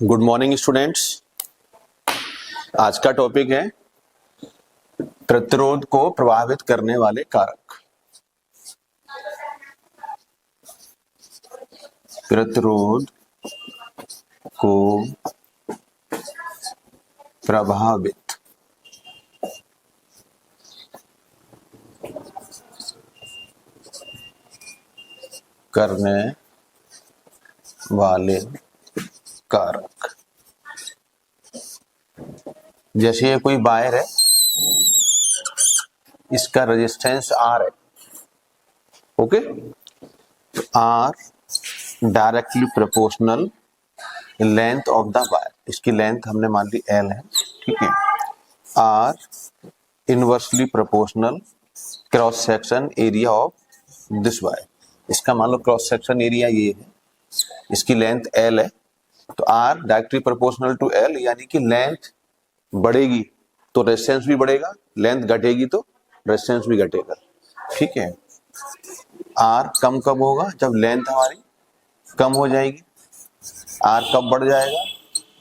Good morning students. आज का topic है प्रतिरोध को प्रभावित करने वाले कारक। प्रतिरोध को प्रभावित करने वाले कारक। जैसे ये कोई वायर है, इसका रेजिस्टेंस R है, okay. R directly proportional length of the wire, इसकी लेंथ हमने मान ली L है, ठीक है। R inversely proportional cross section area of this wire, इसका मान लो क्रॉस सेक्शन एरिया ये है, इसकी लेंथ L है, तो R directly proportional to L, यानी कि लेंथ बढ़ेगी तो रेजिस्टेंस भी बढ़ेगा, लेंथ घटेगी तो रेजिस्टेंस भी घटेगा, ठीक है। R कम कब होगा? जब लेंथ हमारी कम हो जाएगी। R कब बढ़ जाएगा?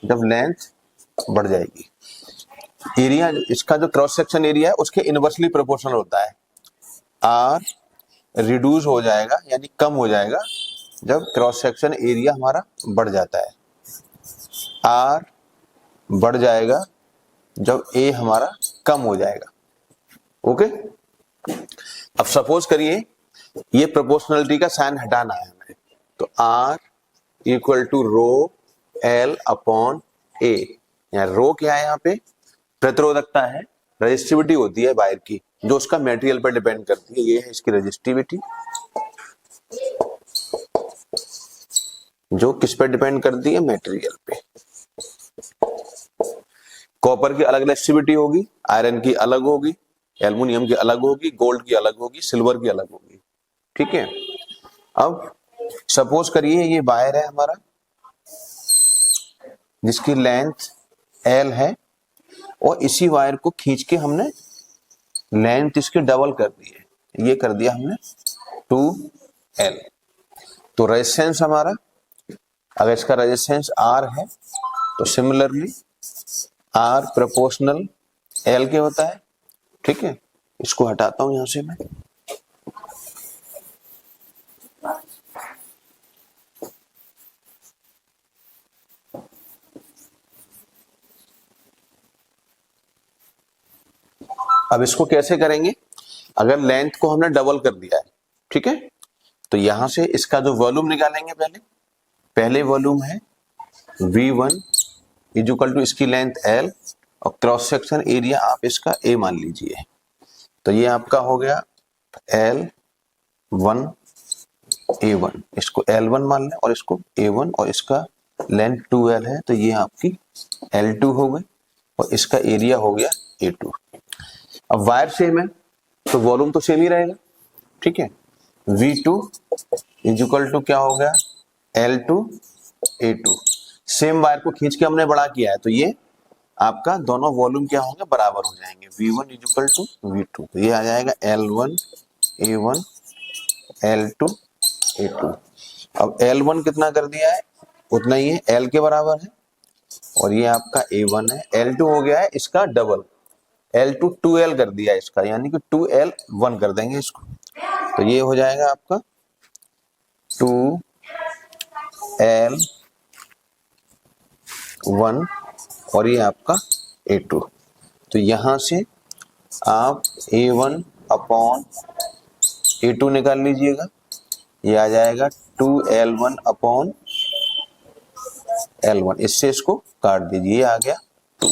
जब लेंथ बढ़ जाएगी। एरिया, इसका जो क्रॉस सेक्शन एरिया है उसके इनवर्सली प्रोपोर्शनल होता है। R रिड्यूस हो जाएगा यानी कम हो जाएगा जब क्रॉस सेक्शन एरिया हमारा बढ़ जाता है। R बढ़ जाएगा जब A हमारा कम हो जाएगा, ओके। अब सपोज करिए ये प्रोपोर्शनलिटी का साइन हटाना है हमें, तो R equal to rho L upon A। यहाँ रो क्या है? यहाँ पे प्रतिरोधकता है, रेजिस्टिविटी होती है वायर की जो उसका मटेरियल पर डिपेंड करती है, ये है इसकी रेजिस्टिविटी जो किस पे डिपेंड करती है? मटेरियल पे। कॉपर की अलग रेजिस्टिविटी होगी, आयरन की अलग होगी, एल्युमिनियम की अलग होगी, गोल्ड की अलग होगी, सिल्वर की अलग होगी, ठीक है। अब सपोज करिए ये वायर है हमारा जिसकी लेंथ L है और इसी वायर को खींच के हमने लेंथ इसकी डबल कर दी है, ये कर दिया हमने 2L। तो रेजिस्टेंस हमारा, अगर इसका रेजिस्टेंस R है तो सिमिलरली R प्रोपोर्शनल L के होता है, ठीक है। इसको हटाता हूं यहां से मैं। अब इसको कैसे करेंगे? अगर लेंथ को हमने डबल कर दिया है, ठीक है, तो यहां से इसका जो वॉल्यूम निकालेंगे, पहले वॉल्यूम है V1 इक्वल टू इसकी लेंथ L और क्रॉस सेक्शन एरिया आप इसका A मान लीजिए, तो ये आपका हो गया L1 A1, इसको L1 मान लें और इसको A1, और इसका लेंथ 2L है तो ये आपकी L2 हो गई और इसका एरिया हो गया A2। अब वायर सेम है तो वॉल्यूम तो सेम ही रहेगा, ठीक है। V2 इक्वल टू क्या हो गया? L2 A2। सेम वायर को खींच के हमने बड़ा किया है तो ये आपका दोनों वॉल्यूम क्या होंगे? बराबर हो जाएंगे। V1 इक्वल टू V2, तो ये आ जाएगा L1 A1 L2 A2। अब L1 कितना कर दिया है? उतना ही है, L के बराबर है, और ये आपका A1 है। L2 हो गया है इसका डबल, L2 2L कर दिया इसका, यानी कि 2L1 कर देंगे इसको, तो ये हो जाएगा आपका 2L1 और ये आपका A2। तो यहां से आप A1 अपॉन A2 निकाल लीजिएगा, ये आ जाएगा 2L1 अपॉन L1, इससे इसको काट दीजिए, ये आ गया 2।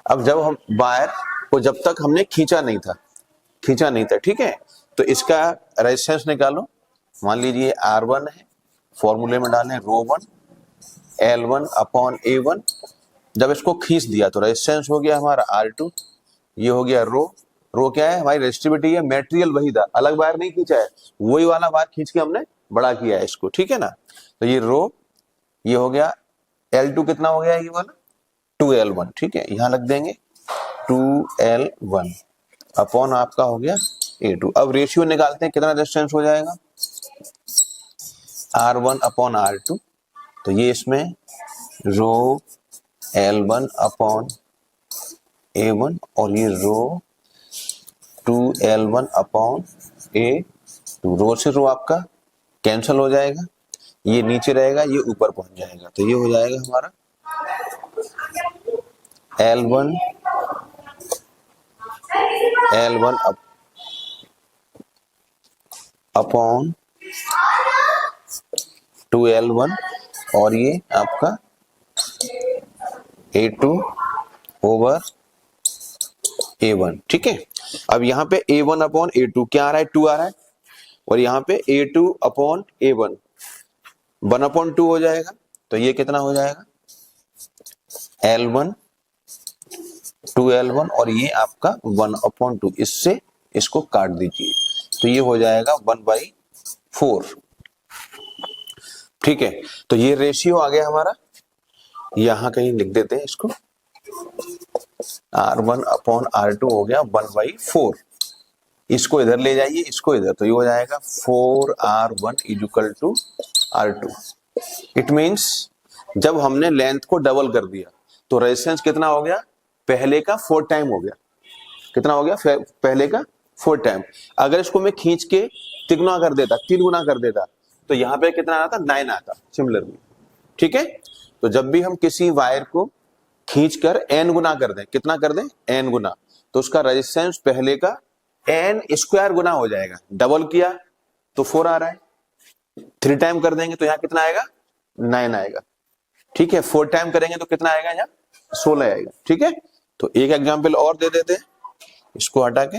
अब जब हम वायर को जब तक हमने खींचा नहीं था, ठीक है, तो इसका रेजिस्टेंस निकालो। मान लीजिए R1 है, फॉर्मूले में डालें रो1 L1 अपॉन A1। जब इसको खींच दिया तो रेजिस्टेंस हो गया हमारा R2, ये हो गया रो क्या है? हमारी रेजिस्टिविटी है, मटेरियल वही था, अलग वायर नहीं खींचा है, वही वाला वायर खींच के हमने बड़ा किया है इसको, ठीक है ना। तो ये ये हो गया L2 कितना हो गया? ये वाला 2L1, ठीक है, यहां लग देंगे 2L1 अपॉन आपका हो गया A2। अब रेशियो निकालते हैं, कितना रेजिस्टेंस हो जाएगा? R1 अपॉन R2, तो ये इसमें रो L1 अपॉन A1 और ये रो 2L1 अपॉन A2। रो से रो आपका कैंसिल हो जाएगा, ये नीचे रहेगा, ये ऊपर पहुंच जाएगा, तो ये हो जाएगा हमारा L1 अपॉन 2L1 और ये आपका A2 ओवर A1। ठीक है, अब यहाँ पे A1 अपॉन A2 क्या आ रहा है, 2 आ रहा है, और यहाँ पे A2 अपॉन A1 1 अपॉन 2 हो जाएगा, तो ये कितना हो जाएगा L1 2L1 और ये आपका 1 अपॉन 2, इससे इसको काट दीजिए, तो ये हो जाएगा 1/4। ठीक है, तो ये रेशियो आ गया हमारा, यहां कहीं लिख देते हैं इसको, R1 अपॉन R2 हो गया 1/4। इसको इधर ले जाइए, इसको इधर, तो ये हो जाएगा 4R1 equal to R2। It means जब हमने लेंथ को डबल कर दिया तो रेजिस्टेंस कितना हो गया, पहले का 4 टाइम हो गया। कितना हो गया, पहले का 4 टाइम। अगर इसको मैं खींच के तिगुना कर देता, 3 गुना कर देता, तो यहाँ पे कितना आता, 9 आता सिमिलरली। ठीक है, तो जब भी हम किसी वायर को खींचकर n गुना कर दें, कितना कर दें, n गुना, तो उसका रेजिस्टेंस पहले का n स्क्वायर गुना हो जाएगा। डबल किया तो 4 आ रहा है, 3 टाइम कर देंगे तो यहाँ कितना आएगा, 9 आएगा। ठीक है, 4 टाइम करेंगे तो कितना आएगा, यहाँ 16 आएगा। ठीक है, तो एक एग्जाम्पल और दे देते हैं, इसको हटा के।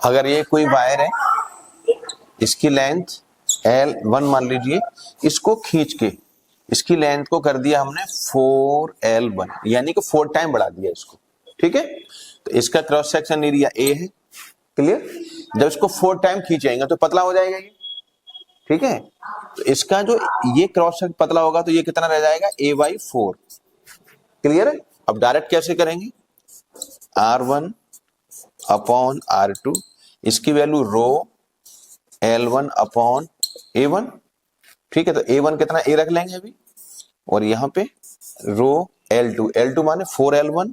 अगर ये कोई वायर है, इसकी लेंथ L1 मान लीजिए, इसको खींच के इसकी लेंथ को कर दिया हमने 4L1, यानी कि 4 टाइम बढ़ा दिया इसको। ठीक है, तो इसका क्रॉस सेक्शन एरिया A है। क्लियर, जब इसको 4 टाइम खींचेंगे तो पतला हो जाएगा ये। ठीक है, तो इसका जो ये क्रॉस सेक्शन पतला होगा तो ये कितना रह जाएगा, A/4। क्लियर है, अब डायरेक्ट कैसे करेंगे, R1 अपॉन R2, इसकी वैल्यू रो L1 अपॉन A1। ठीक है, तो A1 कितना, A रख लेंगे अभी, और यहां पे रो L2 माने 4L1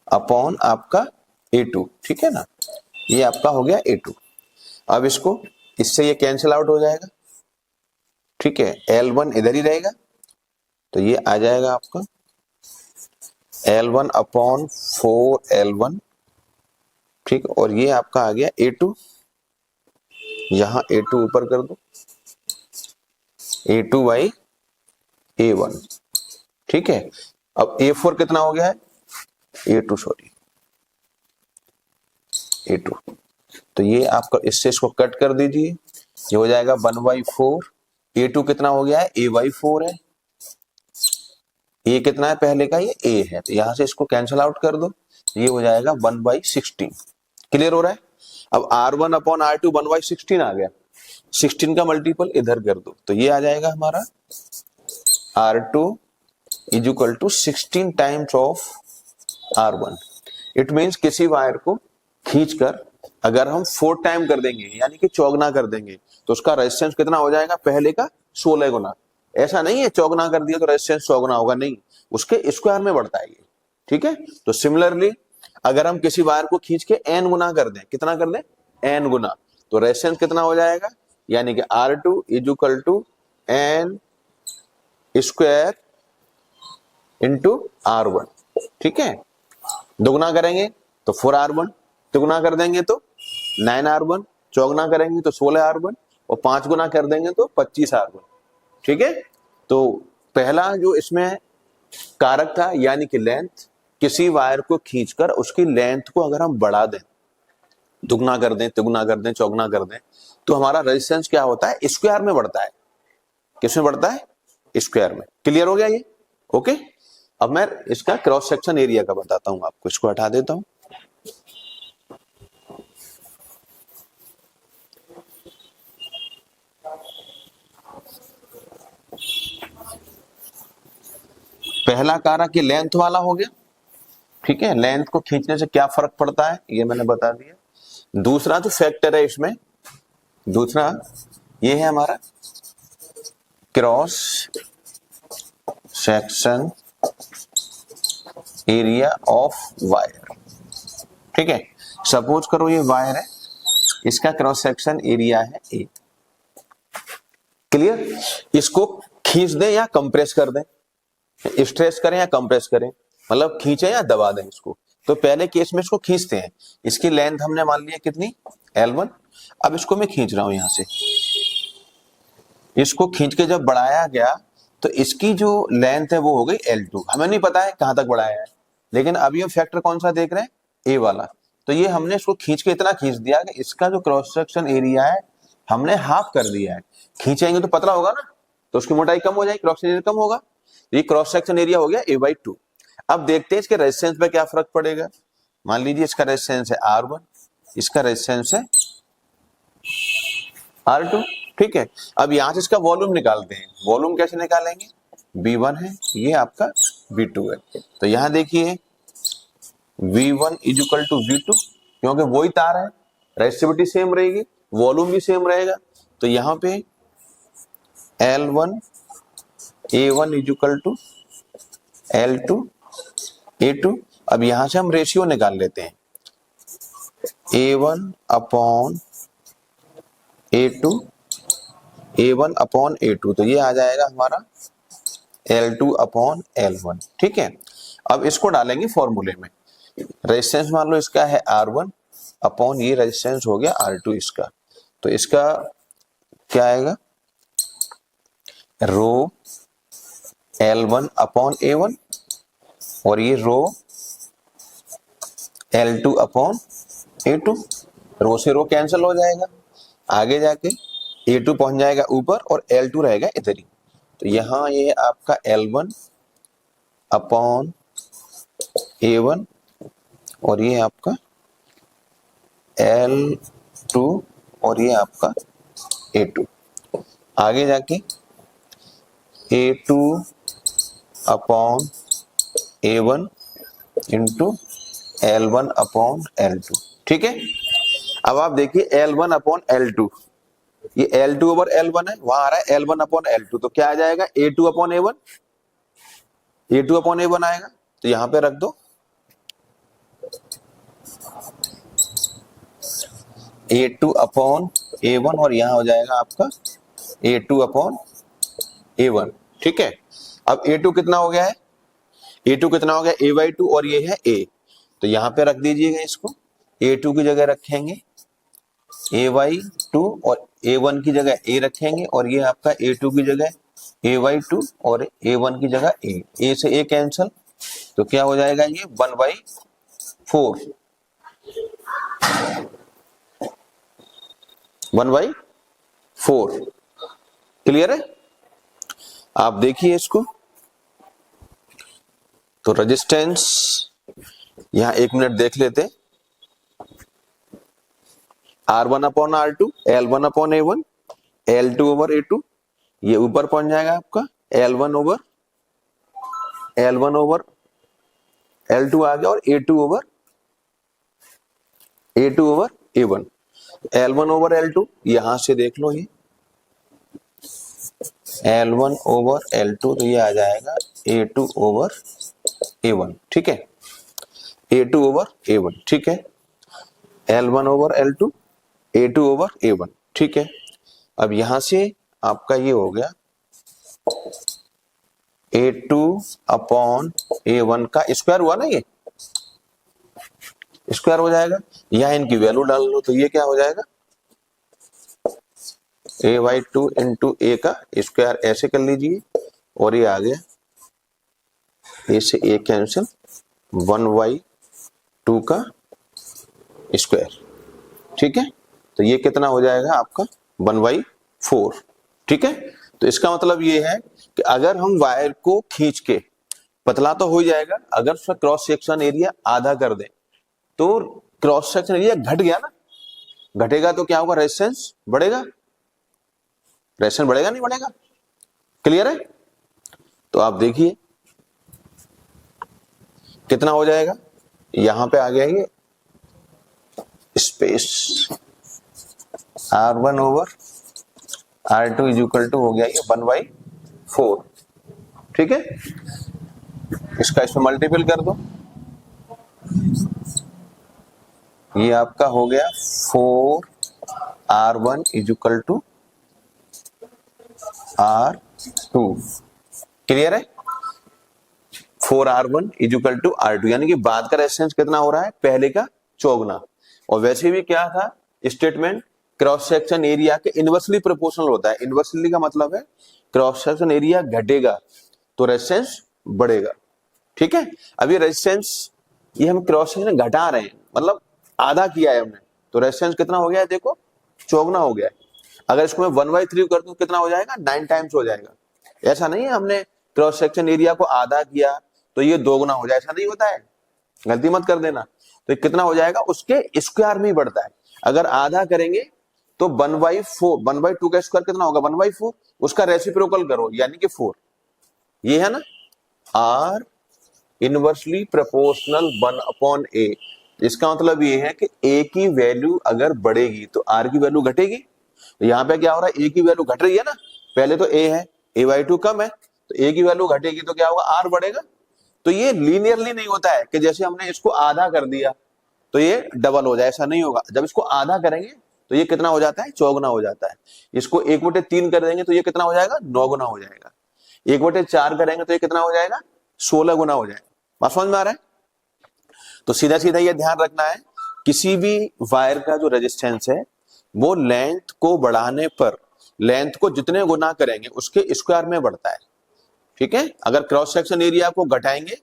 अपॉन आपका A2। ठीक है ना, ये आपका हो गया A2। अब इसको इससे ये कैंसिल आउट हो जाएगा। ठीक है, L1 इधर ही रहेगा, तो ये आ जाएगा आपका L1 अपॉन 4L1। ठीक, और ये आपका आ गया A2, यहां A2 ऊपर कर दो, A2/A1। ठीक है, अब A4 कितना हो गया है, A2 सॉरी A2, तो ये आपका इससे इसको कट कर दीजिए, ये हो जाएगा 1/4। A2 कितना हो गया है, A/4 है, ये कितना है पहले का, ये A है, तो यहां से इसको कैंसिल आउट कर दो, ये हो जाएगा 1/16। क्लियर हो रहा है, अब R1 अपॉन R2 1/16 आ गया, 16 का मल्टीपल इधर कर दो, तो ये आ जाएगा हमारा R2 equal to 16 times of R1। It means किसी वायर को खींचकर अगर हम 4 टाइम कर देंगे, यानी कि चौगुना कर देंगे, तो उसका रेजिस्टेंस कितना हो जाएगा, पहले का 16 गुना। ऐसा नहीं है चौगुना कर दिया तो रेजिस्टेंस चौगुना होगा, नहीं, उसके स्क्वायर में बढ़ता है ये। ठीक है, तो सिमिलरली अगर हम किसी वायर को खींच के n गुना कर दें, कितना कर दें, n गुना, तो रेजिस्टेंस कितना हो जाएगा, यानी कि R2 equal to n square into R1। ठीक है, दोगुना करेंगे तो 4R1, तिगुना कर देंगे तो 9R1, चौगुना करेंगे तो 16R1, और 5 गुना कर देंगे तो 25R1। ठीक है, तो पहला जो इसमें कारक था, यानी कि लेंथ, किसी वायर को खींचकर उसकी लेंथ को अगर हम बढ़ा दें, दुगना कर दें, तिगुना कर दें, चौगुना कर दें, तो हमारा रेजिस्टेंस क्या होता है, स्क्वायर में बढ़ता है। किसमें बढ़ता है, स्क्वायर में। क्लियर हो गया ये, ओके। अब मैं इसका क्रॉस सेक्शन एरिया का बताता हूं आपको, इसको हटा देता हूं। पहला कारक ये लेंथ वाला हो गया, ठीक है, लेंथ को खींचने से क्या फर्क पड़ता है ये मैंने बता दिया। दूसरा जो फैक्टर है इसमें, दूसरा ये है हमारा cross section area of wire, ठीक है। सपोज करो ये वायर है, इसका क्रॉस सेक्शन एरिया है ए, क्लियर। इसको खींच दें या कंप्रेस कर दें, स्ट्रेस करें या कंप्रेस करें, मतलब खींचे या दबा दें इसको। तो पहले केस में इसको खींचते हैं, इसकी लेंथ हमने मान लिया कितनी L1। अब इसको मैं खींच रहा हूं यहां से, इसको खींच के जब बढ़ाया गया तो इसकी जो लेंथ है वो हो गई L2। हमें नहीं पता है कहां तक बढ़ाया है, लेकिन अभी हम फैक्टर कौन सा देख रहे हैं, ए वाला। तो ये हमने इसको खींच के इतना खींच दिया कि इसका जो क्रॉस सेक्शन एरिया है हमने हाफ कर दिया है। खींचेंगे तो पतला होगा ना, तो उसकी मोटाई कम हो जाएगी, क्रॉस सेक्शन एरिया कम होगा। ये क्रॉस सेक्शन एरिया हो गया A/2। अब देखते हैं इसके रेजिस्टेंस पे क्या फर्क पड़ेगा। मान लीजिए इसका रेजिस्टेंस है R1, इसका रेजिस्टेंस है R2, ठीक है। अब यहां से इसका वॉल्यूम निकालते हैं। वॉल्यूम कैसे निकालेंगे, V1 है, ये आपका V2 है। तो यहां देखिए V1 इक्वल टू V2, क्योंकि वही तार है, रेजिस्टिविटी सेम रहेगी, वॉल्यूम भी सेम रहेगा। तो यहां पे L1 A1 equal to L2 A2। अब यहां से हम रेशियो निकाल लेते हैं, A1 upon A2, A1 upon A2, तो ये आ जाएगा हमारा L2 अपॉन L1, ठीक है। अब इसको डालेंगे फॉर्मूले में। रेजिस्टेंस मान लो इसका है R1 अपॉन ये रेजिस्टेंस हो गया R2 इसका, तो इसका क्या आएगा, रो L1 अपॉन A1 और ये रो L2 अपॉन A2। रो से रो कैंसिल हो जाएगा, आगे जाके A2 पहुंच जाएगा ऊपर और L2 रहेगा इधर ही। तो यहां ये आपका L1 अपॉन A1 और ये आपका L2 और ये आपका A2। आगे जाके A2 upon A1 into L1 upon L2, ठीक है। अब आप देखिए L1 अपॉन L2, ये L2 ओवर L1 है, वहां आ रहा है L1 अपॉन L2, तो क्या आ जाएगा A2 upon A1, A2 upon A1 आएगा। तो यहां पे रख दो A2 अपॉन A1 और यहां हो जाएगा आपका A2 अपॉन A1, ठीक है। अब A2 कितना हो गया है, A2 कितना हो गया A/2 और ये है A, तो यहां पे रख दीजिएगा इसको, A2 की जगह रखेंगे A/2 और A1 की जगह A रखेंगे और ये आपका A2 की जगह A/2 और A1 की जगह A से A कैंसल, तो क्या हो जाएगा ये 1/4, 1/4, क्लियर है। आप देखिए इसको, तो रेजिस्टेंस यहां 1 मिनट देख लेते, R1 upon R2, L1 upon A1, L2 over A2, ये ऊपर पहुंच जाएगा आपका L1 ओवर L2 आ गया और A2 over A1, L1 over L2 यहां से देख लो, ये L1 ओवर L2, तो ये आ जाएगा A2 ओवर A1, ठीक है, A2 ओवर A1, ठीक है, L1 over L2, A2 over A1, ठीक है। अब यहां से आपका ये हो गया A2 अपॉन A1 का स्क्वायर हुआ ना, ये स्क्वायर हो जाएगा, यहां इनकी वैल्यू डाल लो, तो ये क्या हो जाएगा A/2 इंटू A का स्क्वायर, ऐसे कर लीजिए, और ये आ गया A से A कैंसिल, 1/2 का स्क्वायर, ठीक है। तो ये कितना हो जाएगा आपका 1/4, ठीक है। तो इसका मतलब ये है कि अगर हम वायर को खींच के, पतला तो हो ही जाएगा, अगर उसका क्रॉस सेक्शन एरिया आधा कर दें तो क्रॉस सेक्शन एरिया घट गया ना, घटेगा तो क्या होगा, रेजिस्टेंस बढ़ेगा, रेजिस्टेंस बढ़ेगा नहीं बढ़ेगा, क्लियर है। तो आप देखिए कितना हो जाएगा, यहां पे आ गया ये space R1 over R2 is equal to हो गया ये 1/4। ठीक है, इसका इसमें मल्टीपल कर दो, ये आपका हो गया 4R1 is equal to R2। Clear है, 4R1 is equal to R2, यानी कि बाद का रेजिस्टेंस कितना हो रहा है, पहले का चौगुना। और वैसे भी क्या था स्टेटमेंट, क्रॉस सेक्शन एरिया के इनवर्सली प्रोपोर्शनल होता है। इनवर्सली का मतलब है क्रॉस सेक्शन एरिया घटेगा तो रेजिस्टेंस बढ़ेगा। ठीक है, अब ये रेजिस्टेंस ये हम क्रॉस सेक्शन घटा रहे हैं, मतलब आधा किया है हमने, तो रेजिस्टेंस कितना हो गया है, देखो चौगुना हो गया है। अगर इसको मैं 1/3 कर दूं कितना हो जाएगा, 9 टाइम्स हो जाएगा। ऐसा नहीं है हमने क्रॉस सेक्शन एरिया को आधा किया तो ये दोगुना हो जाए, ऐसा नहीं होता है, गलती मत कर देना। तो कितना हो जाएगा, उसके स्क्वायर में ही बढ़ता है। अगर आधा करेंगे तो 1/4, 1/2 का स्क्वायर कितना होगा, 1/4, उसका रेसिप्रोकल करो यानी कि 4। ये है ना आर इनवर्सली प्रोपोर्शनल 1/a। इसका मतलब ये है कि a की वैल्यू अगर बढ़ेगी तो r की वैल्यू घटेगी। तो यहाँ पे क्या हो रहा है, a की वैल्यू घट रही है ना, पहले तो a है, a/2 कम है, तो a की वैल्यू घटेगी तो क्या होगा, r बढ़ेगा। तो ये लीनियरली नहीं होता है कि जैसे हमने इसको आधा कर दिया तो ये डबल हो जाए, ऐसा नहीं होगा। जब इसको आधा करेंगे तो ये कितना हो जाता है, चौगुना हो जाता है। इसको 1/3 कर देंगे तो ये कितना हो जाएगा, 9 गुना हो जाएगा। 1/4 करेंगे तो ये कितना हो जाएगा, 16 गुना हो जाएगा। बात समझ में आ रहा है। तो सीधा सीधा ये ध्यान रखना है, किसी भी वायर का जो रेजिस्टेंस है वो लेंथ को बढ़ाने पर, लेंथ को जितने गुना करेंगे उसके स्क्वायर में बढ़ता है। ठीक है, अगर क्रॉस सेक्शन एरिया को घटाएंगे,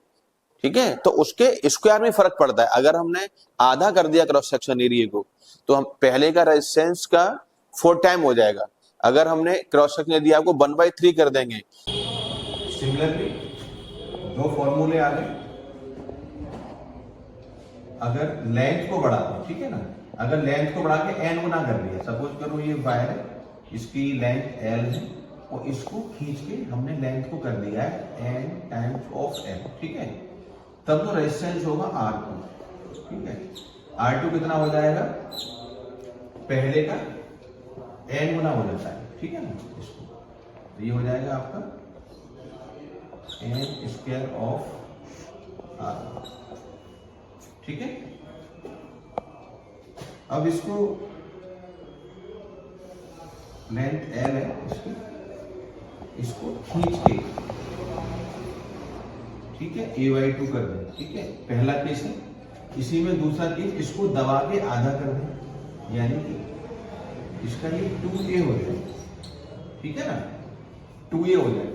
ठीक है, तो उसके स्क्वायर में फर्क पड़ता है। अगर हमने आधा कर दिया क्रॉस सेक्शन एरिया को तो हम पहले का रेजिस्टेंस का 4 टाइम हो जाएगा। अगर हमने क्रॉस सेक्शन एरिया को 1/3 कर देंगे। सिमिलरली दो फॉर्मूले आ गए, अगर लेंथ को बढ़ा दो, ठीक है ना, अगर लेंथ को बढ़ा के n गुना कर दिया, सपोज करो ये वायर है, इसकी लेंथ l है और इसको खींच के हमने लेंथ को कर दिया है n टाइम्स ऑफ l, ठीक है, तब तो रेजिस्टेंस होगा R2। ठीक है, R2 कितना हो जाएगा, पहले का n गुना हो जाता है, ठीक है ना, इसको तो ये हो जाएगा आपका n² ऑफ R। ठीक है, अब इसको लेंथ L है इसकी, इसको खींच के, ठीक है, a/2 कर दें। ठीक है, पहला केस है। इसी में दूसरा केस, इसको दबा के आधा कर दें, यानी कि इसका ये 2a हो जाए। ठीक है ना, 2a हो जाए,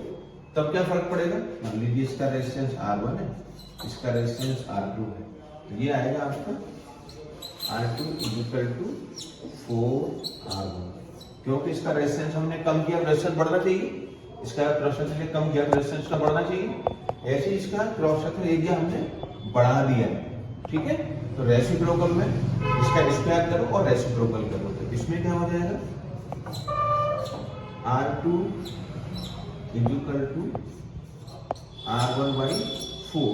तब क्या फर्क पड़ेगा, मान लीजिए इसका रेजिस्टेंस R1 है, इसका रेजिस्टेंस R2 है, तो ये आएगा आपका R2 इक्वल टू 4R1। क्योंकि इसका रेजिस्टेंस हमने कम किया, रेजिस्टेंस बढ़ना चाहिए, इसका क्रॉस सेक्शन कम किया, रेजिस्टेंस का बढ़ना चाहिए। ऐसे इसका क्रॉस सेक्शन एरिया हमने बढ़ा दिया। ठीक है, तो रेसिप्रोकल में इसका स्क्वायर करो और रेसिप्रोकल करो, तो इसमें क्या हो जाएगा, R2 इक्वल टू R1/4।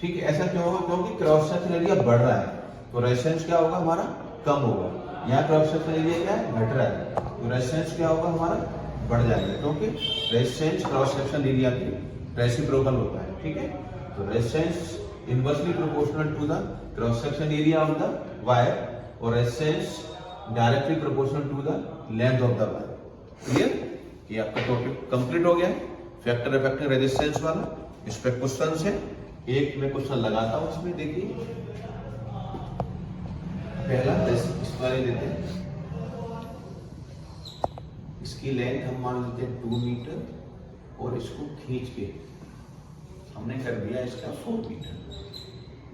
ठीक है, ऐसा क्यों होगा, क्योंकि क्रॉस सेक्शन एरिया बढ़ रहा है तो रेजिस्टेंस क्या होगा, हमारा कम होगा। यहाँ क्रॉस सेक्शन एरिया क्या है, घट रहा है, तो रेजिस्टेंस क्या होगा, हमारा बढ़ जाएगा, क्योंकि रेजिस्टेंस क्रॉस सेक्शन एरिया की रेसिप्रोकल होता है। ठीक है, तो resistance inversely proportional to the cross section area of the wire और resistance directly proportional to the length of the wire. Clear, ये आपका टॉपिक कंप्लीट हो गया है, फैक्टर इफेक्टिव रेजिस्टेंस वाला। इस पे क्वेश्चन है, एक में क्वेश्चन लगाता हूं, इसमें देखिए पहला इस वाले देते हैं, इसकी लेंथ हम मान लेते हैं 2 मीटर और इसको खींच के हमने कर दिया इसका 4 मीटर।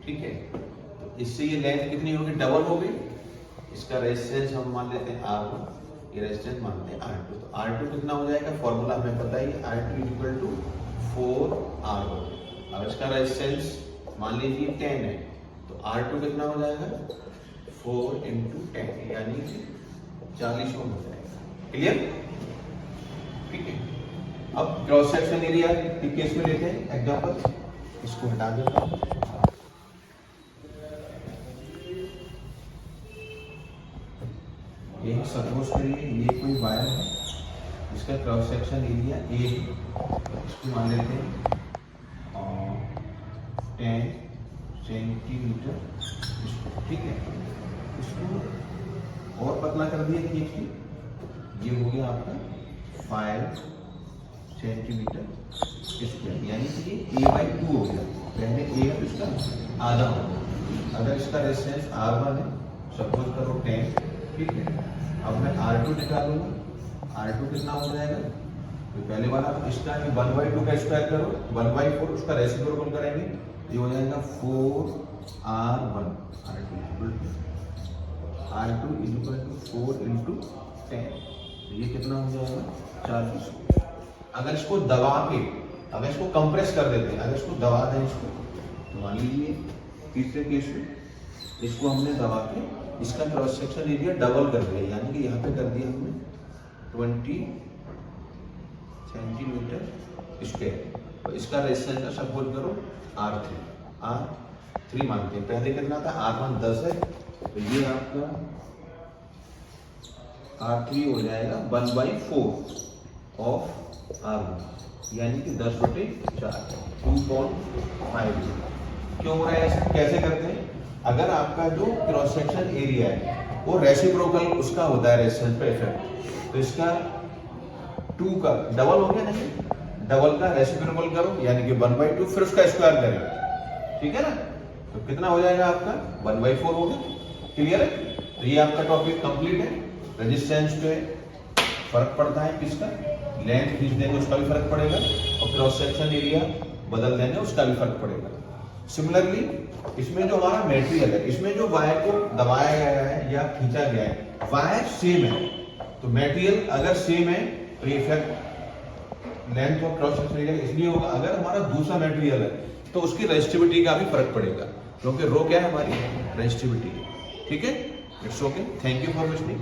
ठीक है, तो इससे ये लेंथ कितनी होगी, डबल हो गई। इसका रेजिस्टेंस हम मान लेते हैं R1, ये रेजिस्टेंस मानते हैं R2, तो R2 कितना हो जाएगा, फॉर्मूला हमें पता ही, R2 इक्वल टू 4R1। अब इसका रेजिस्टेंस मान लीजिए 10 है, तो R2 कितना हो जाएगा, 4 × 10 यानी कि 40 ओम हो जाएगा। क्लियर, ठीक है। अब क्रॉस सेक्शन एरिया के केस में लेते हैं एग्जांपल, इसको हटा देता हूँ। ये सपोज करिए ये कोई वायर है, इसका क्रॉस सेक्शन एरिया ए है, इसको मान लेते हैं 10 सेंटीमीटर, ठीक है। इसको और पतला कर दिया खींच के, ये हो गया आपका 5 सेंटीमीटर स्क्वायर, यानी कि ये a/2 हो गया। पहले a है इसका आधा हो गया। अगर इसका रेजिस्टेंस R1 है, सपोज करो 10, ठीक है। अब मैं R2 निकालूंगा, R2 कितना हो जाएगा, तो पहले वाला इसका 1/2 का स्क्वायर करो, 1/4 उसका रेसिप्रोकल करेंगे, ये हो जाएगा 4R1, R2 4 × 10, ये कितना हो जाएगा 40। अगर इसको दबा के, अगर इसको कंप्रेस कर देते हैं, अगर इसको दबा दें इसको, तो मान लीजिए तीसरे केस में इसको हमने दबा के इसका क्रॉस सेक्शन एरिया डबल कर दिया, यानी कि यहाँ पे कर दिया हमने 20 सेंटीमीटर स्क्वायर। तो इसका रेजिस्टेंस का सपोज करो R3 मानते हैं। पहले कितना था, R1 10 है, तो ये आपका R3 हो जाएगा 1/4 ऑफ R1, यानी कि 10/4, 2.5। क्यों हो रहा है ऐसे, कैसे करते हैं, अगर आपका जो क्रॉस सेक्शन एरिया है वो रेसिप्रोकल उसका होता है रेजिस्टेंस पे इफेक्ट, तो इसका 2 का डबल हो गया, नहीं डबल का रेसिप्रोकल करो, यानी कि 1/2, फिर उसका स्क्वायर करें, ठीक है ना। तो कितना हो जाएगा आपका 1/4 हो गया। क्लियर है। तो ये आपका टॉपिक कंप्लीट है। रेजिस्टेंस पे फर्क पड़ता है किसका, लेंथ खींच देंगे उसका भी फर्क पड़ेगा, और क्रॉस सेक्शन एरिया बदल देंगे उसका भी फर्क पड़ेगा। सिमिलरली इसमें जो हमारा मटेरियल है, इसमें जो वायर को दबाया गया है या खींचा गया है, वायर सेम है, तो मटेरियल अगर सेम है तो ये इफेक्ट लेंथ और क्रॉस सेक्शन एरिया इसलिए होगा। अगर हमारा दूसरा मटेरियल है तो उसकी रेजिस्टिविटी का भी फर्क पड़ेगा, क्योंकि रो क्या है हमारी रेजिस्टिविटी है, ठीक है। It's okay, thank you for listening.